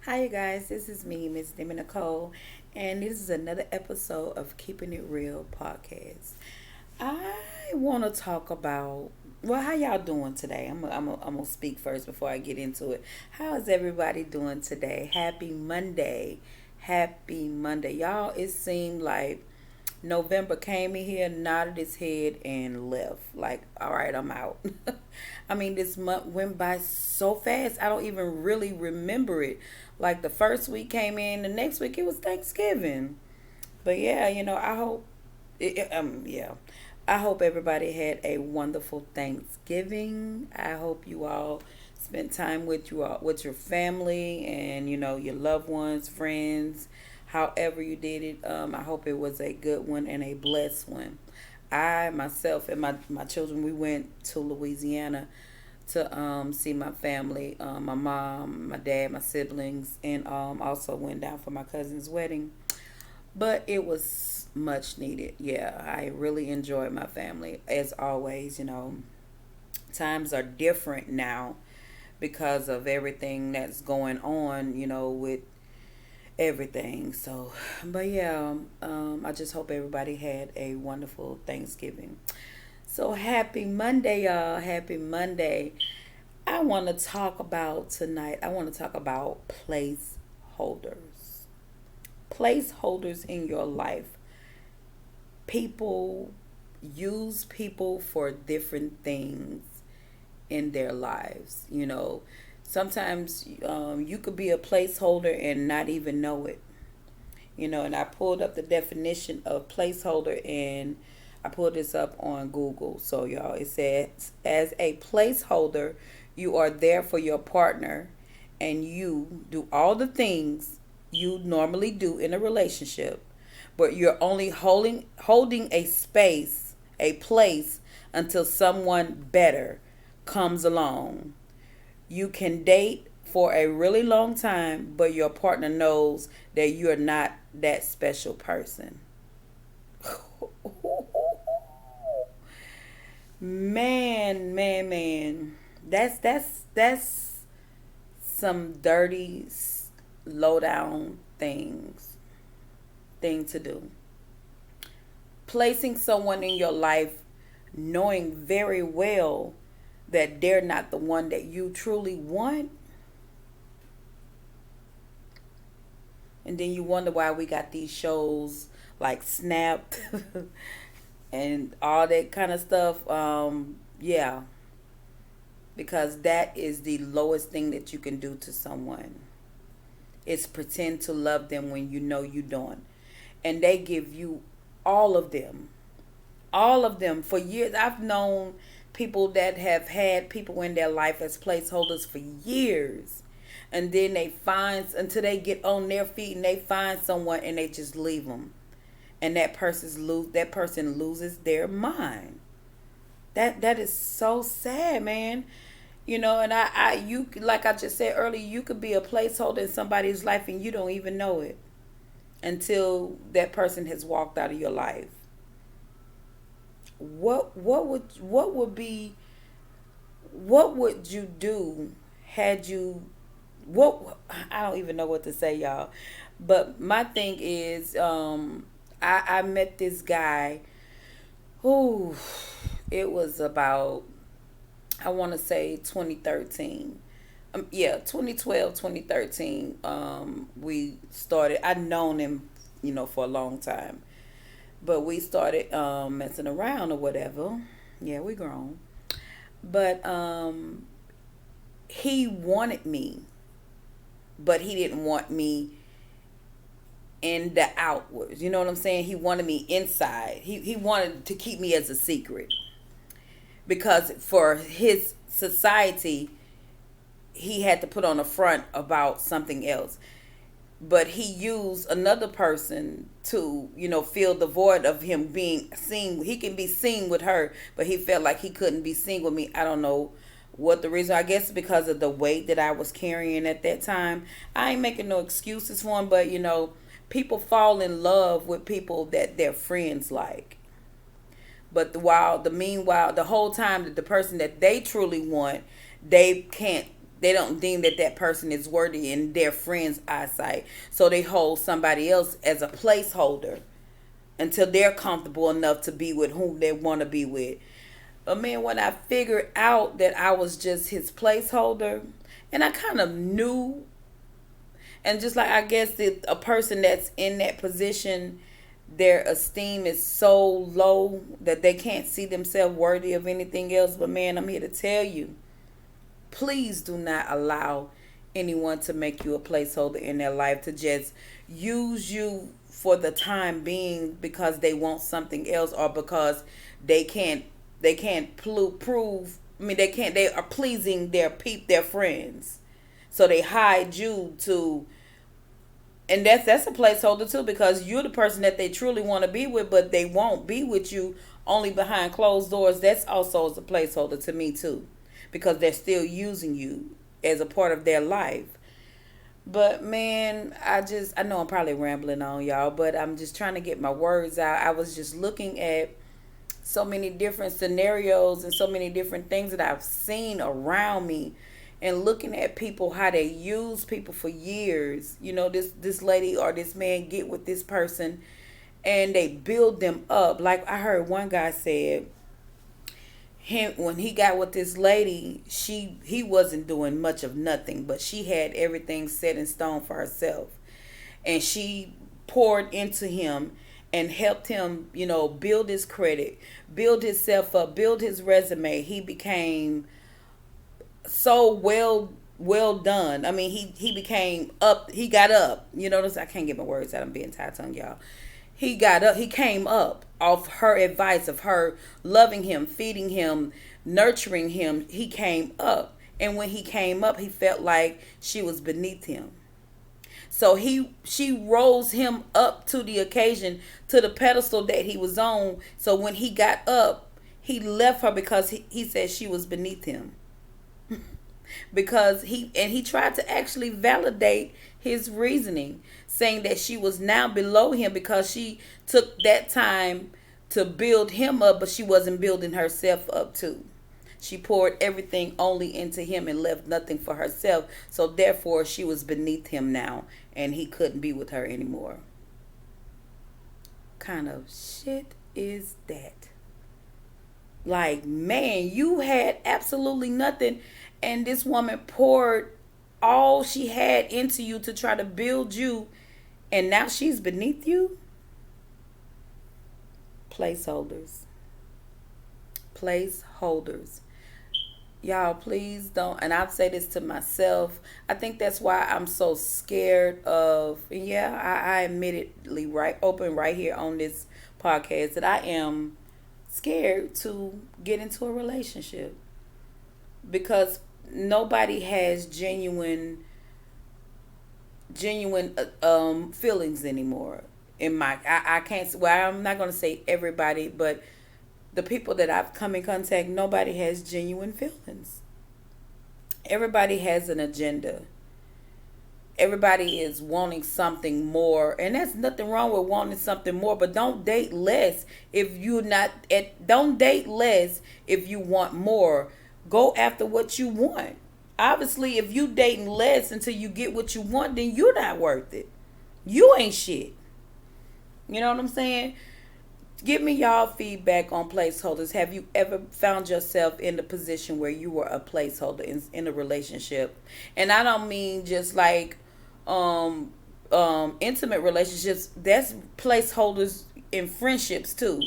Hi, you guys. This is me, Miss Demi Nicole, and this is another episode of Keeping It Real podcast. I want to talk about how y'all doing today? I'm gonna speak first before I get into it. How is everybody doing today? Happy Monday, happy Monday, y'all. It seemed like November came in here, nodded his head, and left. Like, all right, I'm out. I mean, this month went by so fast, I don't even really remember it. Like, the first week came in, the next week it was Thanksgiving. But yeah, I hope, yeah. I hope everybody had a wonderful Thanksgiving. I hope you all spent time with your family and your loved ones, friends, however you did it. I hope it was a good one and a blessed one. I myself and my children, we went to Louisiana to see my family, my mom, my dad, my siblings, and also went down for my cousin's wedding. But it was much needed. Yeah, I really enjoyed my family as always. Times are different now because of everything that's going on. With everything. So, but yeah, I just hope everybody had a wonderful Thanksgiving. So happy Monday, y'all. Happy Monday. I want to talk about tonight. I want to talk about placeholders. Placeholders in your life. People use people for different things in their lives. Sometimes you could be a placeholder and not even know it. And I pulled up the definition of placeholder, and I pulled this up on Google. So, y'all, it says, as a placeholder, you are there for your partner and you do all the things you normally do in a relationship, but you're only holding a space, a place until someone better comes along. You can date for a really long time, but your partner knows that you're not that special person. Man, man, man. That's some dirty, low down thing to do. Placing someone in your life knowing very well that they're not the one that you truly want, and then you wonder why we got these shows like Snap and all that kind of stuff. Yeah, because that is the lowest thing that you can do to someone. Is pretend to love them when you know you don't, and they give you all of them, all of them for years. I've known people that have had people in their life as placeholders for years, and then they find until they get on their feet and they find someone and they just leave them, and that person loses their mind. That is so sad, man. And you, like I just said earlier, you could be a placeholder in somebody's life and you don't even know it until that person has walked out of your life. What would you do had you what I don't even know what to say, y'all. But my thing is, I met this guy who, it was about, I want to say 2013. Yeah, 2012, 2013. We started, I'd known him, for a long time. But we started messing around or whatever. Yeah, we grown. But he wanted me, but he didn't want me in the outwards. You know what I'm saying? He wanted me inside. He wanted to keep me as a secret because for his society, he had to put on a front about something else. But he used another person to, fill the void of him being seen. He can be seen with her, but he felt like he couldn't be seen with me. I don't know what the reason. I guess because of the weight that I was carrying at that time. I ain't making no excuses for him, but people fall in love with people that their friends like. But meanwhile, the whole time that the person that they truly want, they can't they don't deem that that person is worthy in their friend's eyesight. So they hold somebody else as a placeholder until they're comfortable enough to be with whom they want to be with. But man, when I figured out that I was just his placeholder, and I kind of knew, and just like I guess that a person that's in that position, their esteem is so low that they can't see themselves worthy of anything else. But man, I'm here to tell you, please do not allow anyone to make you a placeholder in their life, to just use you for the time being because they want something else, or because they can't prove, I mean, they are pleasing their friends, so they hide you to. And that's a placeholder too, because you're the person that they truly want to be with, but they won't be with you only behind closed doors. That's also as a placeholder to me too, because they're still using you as a part of their life. But man, I know I'm probably rambling on, y'all, but I'm just trying to get my words out. I was just looking at so many different scenarios and so many different things that I've seen around me, and looking at people, how they use people for years. This lady or this man get with this person and they build them up. Like I heard one guy said, him when he got with this lady, he wasn't doing much of nothing, but she had everything set in stone for herself, and she poured into him and helped him, build his credit, build himself up, build his resume. He became so well done. I mean, he became up. He got up. I can't get my words out. I'm being tight tongue, y'all. He got up. He came up off her advice, of her loving him, feeding him, nurturing him. He came up, and when he came up, he felt like she was beneath him. So she rose him up to the occasion, to the pedestal that he was on. So when he got up, he left her because he said she was beneath him. Because he tried to actually validate his reasoning, saying that she was now below him because she took that time to build him up, but she wasn't building herself up too. She poured everything only into him and left nothing for herself. So therefore she was beneath him now, and he couldn't be with her anymore. Kind of shit is that? Like, man, you had absolutely nothing, and this woman poured all she had into you to try to build you, and now she's beneath you? Placeholders. Placeholders. Y'all, please don't. And I'll say this to myself. I think that's why I'm so scared of. And yeah, I admittedly open right here on this podcast that I am scared to get into a relationship, because nobody has genuine feelings anymore. I can't. Well, I'm not gonna say everybody, but the people that I've come in contact, nobody has genuine feelings. Everybody has an agenda. Everybody is wanting something more, and that's nothing wrong with wanting something more. But don't date less if you're not at. Don't date less if you want more. Go after what you want. Obviously, if you dating less until you get what you want, then you're not worth it. You ain't shit. You know what I'm saying? Give me y'all feedback on placeholders. Have you ever found yourself in the position where you were a placeholder in a relationship? And I don't mean just like intimate relationships. That's placeholders in friendships too.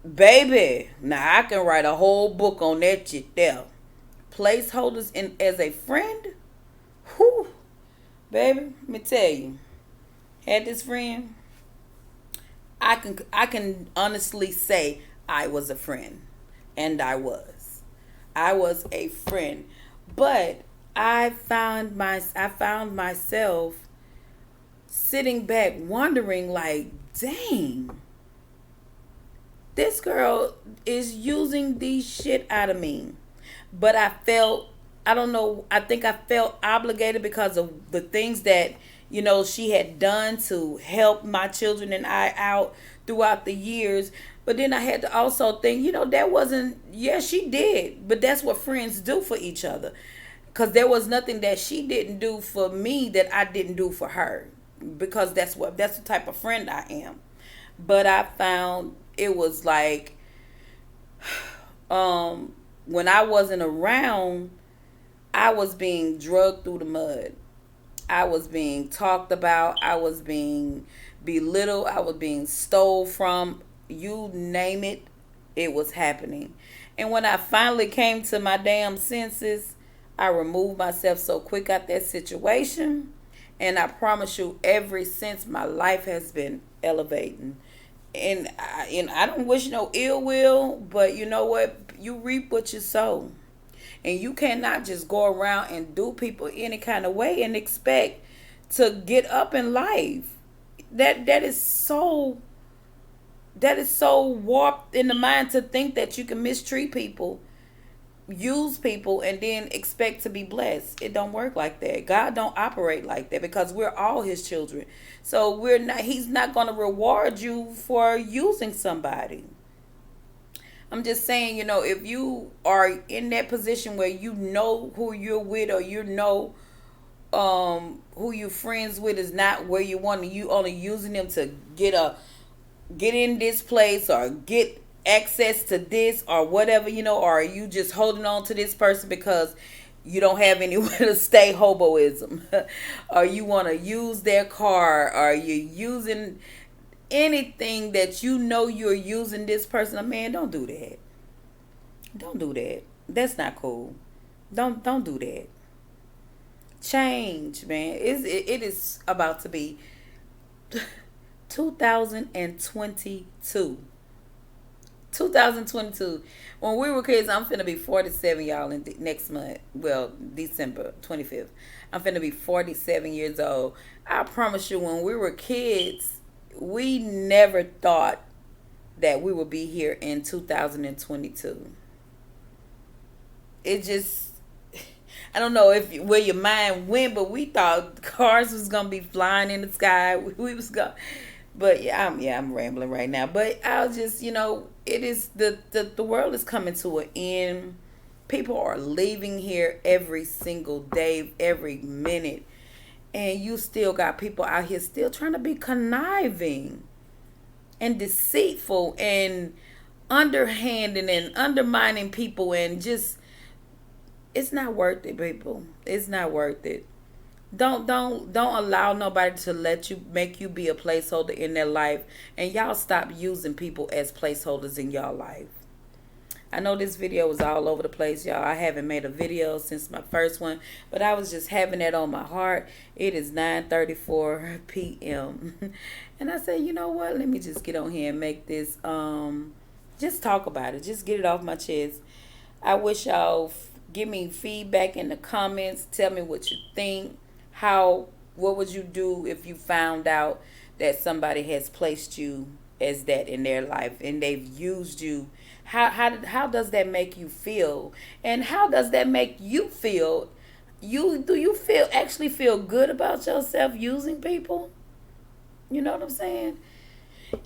Baby, now I can write a whole book on that shit there. Placeholders in as a friend? Whew. Baby, let me tell you. Had this friend, I can honestly say I was a friend, and I was a friend, but I found myself sitting back wondering, like, dang, this girl is using the shit out of me. But I don't know, I think I felt obligated because of the things that she had done to help my children and I out throughout the years. But then I had to also think, that wasn't, yeah, she did. But that's what friends do for each other. Because there was nothing that she didn't do for me that I didn't do for her. Because that's the type of friend I am. But I found it was like, when I wasn't around, I was being drugged through the mud. I was being talked about. I was being belittled. I was being stole from. You name it, it was happening. And when I finally came to my damn senses, I removed myself so quick out that situation. And I promise you, ever since, my life has been elevating. And I don't wish no ill will, but you know what? You reap what you sow. And you cannot just go around and do people any kind of way and expect to get up in life. That is so warped in the mind to think that you can mistreat people, use people, and then expect to be blessed. It don't work like that. God don't operate like that, because we're all his children. So he's not going to reward you for using somebody. I'm just saying, if you are in that position where you know who you're with, or who you're friends with is not where you want, and you only using them to get in this place or get access to this or whatever, or are you just holding on to this person because you don't have anywhere to stay, hoboism, or you want to use their car, or you're using anything that you're using this person. Man, don't do that. Don't do that. That's not cool. Don't do that. Change, man. It is about to be 2022. 2022. When we were kids, I'm finna be 47, y'all, in next month. Well, December 25th. I'm finna be 47 years old. I promise you, when we were kids, we never thought that we would be here in 2022. It just, I don't know where your mind went, but we thought cars was gonna be flying in the sky. We was going, but I'm rambling right now. But I'll just, it is the world is coming to an end. People are leaving here every single day, every minute, and you still got people out here still trying to be conniving and deceitful and underhanding and undermining people, and just, it's not worth it, people. It's not worth it. Don't allow nobody to make you be a placeholder in their life, and y'all stop using people as placeholders in y'all life. I know this video was all over the place, y'all. I haven't made a video since my first one, but I was just having that on my heart. It is 9:34 p.m. And I said, you know what? Let me just get on here and make this, just talk about it. Just get it off my chest. I wish y'all give me feedback in the comments. Tell me what you think. What would you do if you found out that somebody has placed you as that in their life and they've used you? How does that make you feel? And how does that make you feel? Do you actually feel good about yourself using people? You know what I'm saying?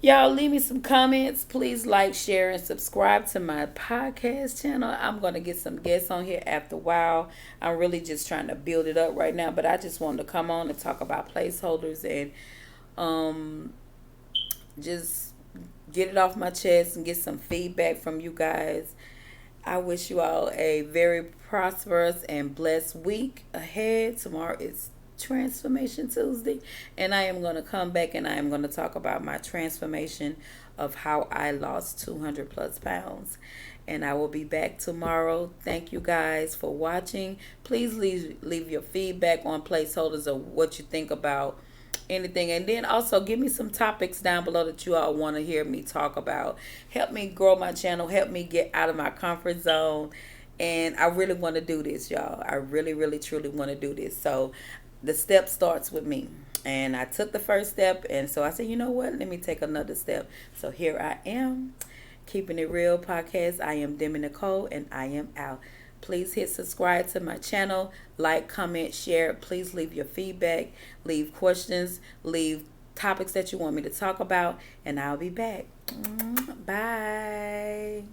Y'all leave me some comments. Please like, share, and subscribe to my podcast channel. I'm going to get some guests on here after a while. I'm really just trying to build it up right now, but I just wanted to come on and talk about placeholders and just get it off my chest and get some feedback from you guys. I wish you all a very prosperous and blessed week ahead. Tomorrow is Transformation Tuesday, and I am going to come back and I am going to talk about my transformation of how I lost 200 plus pounds. And I will be back tomorrow. Thank you guys for watching. Please leave your feedback on placeholders, or what you think about anything, and then also give me some topics down below that you all want to hear me talk about. Help me grow my channel, help me get out of my comfort zone, and I really want to do this, y'all. I really, really, truly want to do this. So the step starts with me, and I took the first step, and so I said, you know what, let me take another step. So here I am, Keeping It Real podcast. I am Demi Nicole, and I am out. Please hit subscribe to my channel, like, comment, share. Please leave your feedback, leave questions, leave topics that you want me to talk about, and I'll be back. Bye.